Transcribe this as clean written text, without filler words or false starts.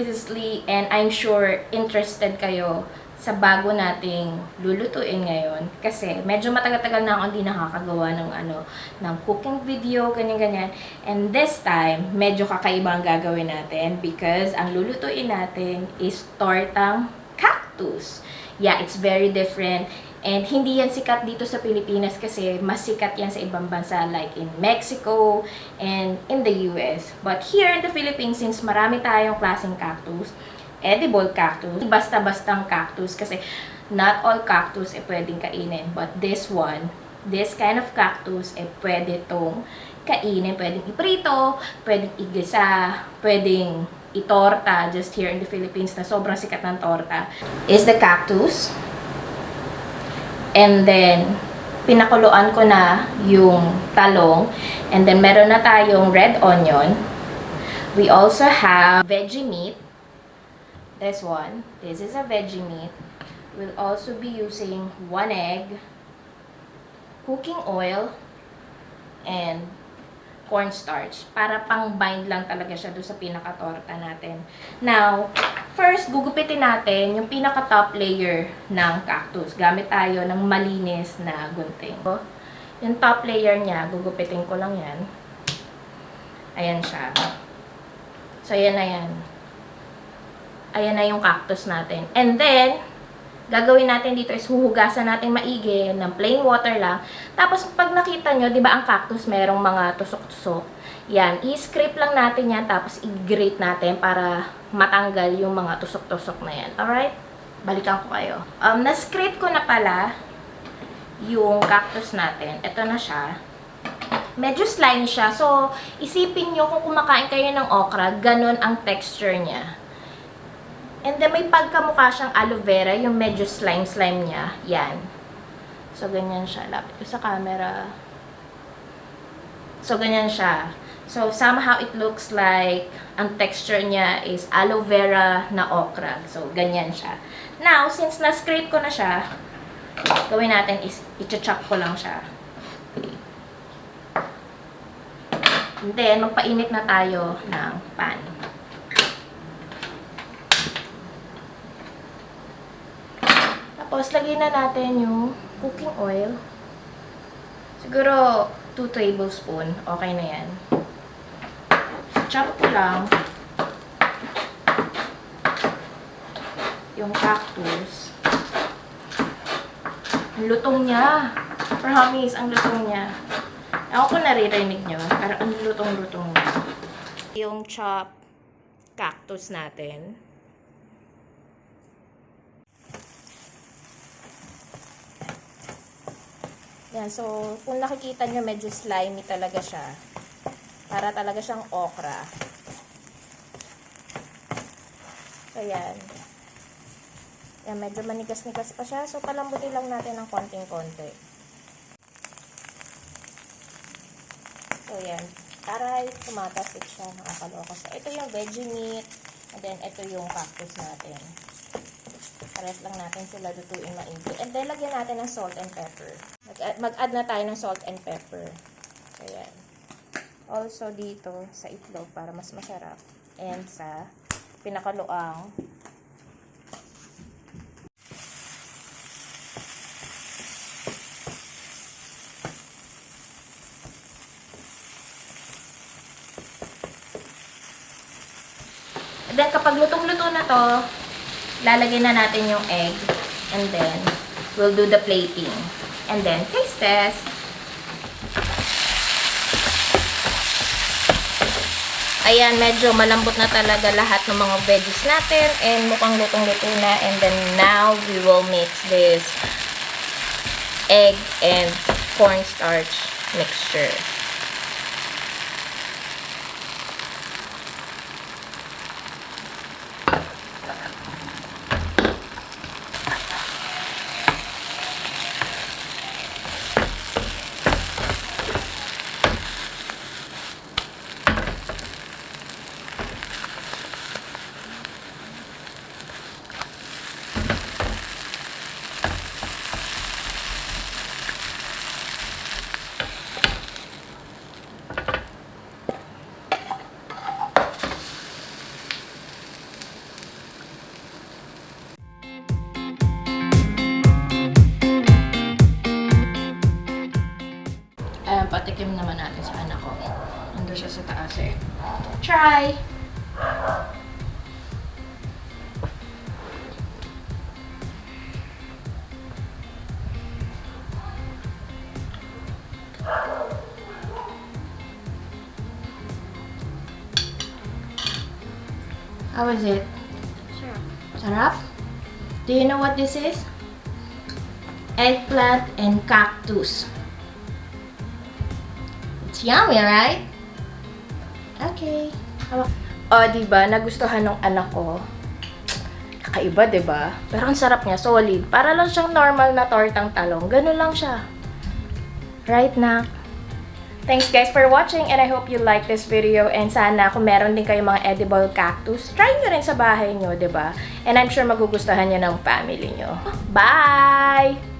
obviously, and I'm sure interested kayo sa bago nating lulutuin ngayon. Kasi medyo matagal-tagal na ako hindi nakakagawa ng cooking video, ganyan-ganyan. And this time, medyo kakaiba ang gagawin natin because ang lulutuin natin is tortang cactus. Yeah, it's very different. And hindi yan sikat dito sa Pilipinas kasi mas sikat yan sa ibang bansa like in Mexico and in the US. But here in the Philippines, since marami tayong klaseng cactus, edible cactus, basta-bastang cactus kasi not all cactus pwedeng kainin. But this one, this kind of cactus pwede tong kainin. Pwedeng iprito, pwedeng igisa, pwedeng itorta just here in the Philippines na sobrang sikat ng torta is the cactus. And then, pinakuluan ko na yung talong. And then, meron na tayong red onion. We also have veggie meat. This one. This is a veggie meat. We'll also be using 1 egg, cooking oil, and cornstarch. Para pang-bind lang talaga siya doon sa pinaka-torta natin. Now, first, gugupitin natin yung pinaka-top layer ng cactus. Gamit tayo ng malinis na gunting. Yung top layer niya, gugupitin ko lang yan. Ayan siya. So, ayan na yan. Ayan na yung cactus natin. And then, gagawin natin dito is huhugasan natin maigi ng plain water lang. Tapos, pag nakita nyo, di ba ang cactus merong mga tusok-tusok? Yan, i-scrape lang natin yan, tapos i-grate natin para matanggal yung mga tusok-tusok na yan. Alright? Balikan ko kayo. Na-scrape ko na pala yung cactus natin. Ito na siya. Medyo slime siya. So, isipin nyo kung kumakain kayo ng okra, ganun ang texture niya. And then, may pagkamukha siyang aloe vera, yung medyo slime-slime niya. Yan. So, ganyan siya. Lapit ko sa camera. So, ganyan siya. So, somehow it looks like ang texture niya is aloe vera na okra. So, ganyan siya. Now, since na-scrape ko na siya, gawin natin is i-chop ko lang siya. And then, magpainit na tayo ng pan. Tapos, lagyan na natin yung cooking oil. Siguro, 2 tablespoon. Okay na yan. Chop ko lang yung cactus. Ang lutong niya. Promise, ang lutong niya. Ako kung naririnig nyo, pero ang lutong-lutong niya. Yung chop cactus natin. Yan, so, kung nakikita nyo, medyo slimy talaga siya. Para talaga siyang okra. So, yan. Yan, medyo manigas-nigas pa siya. So, palambutin lang natin ng konting-konti. So, yan. Para tumatasik siya, nakakaloka siya. Ito yung veggie meat. And then, ito yung cactus natin. Pares lang natin sila lutuin maigi. And then, lagyan natin ng salt and pepper. Mag-add na tayo ng salt and pepper. So, yan. Also, dito sa itlog para mas masarap. And sa pinakaluang. And then, kapag lutong-luto na to, lalagyan na natin yung egg. And then, we'll do the plating. And then, taste test. Ayan, medyo malambot na talaga lahat ng mga veggies natin. And mukhang lutong-luto na. And then, now, we will mix this egg and cornstarch mixture. siya sa taas eh. Try! How is it? Sarap. Sarap? Do you know what this is? Eggplant and cactus. It's yummy, right? Okay. Oh, diba? Nagustuhan ng anak ko. Kakaiba, diba? Pero ang sarap niya, solid. Para lang siyang normal na tortang talong. Ganun lang siya. Right, Nak? Thanks guys for watching and I hope you like this video and sana kung meron din kayong mga edible cactus, try nyo rin sa bahay nyo, 'di ba? And I'm sure magugustuhan nyo ng family nyo. Bye!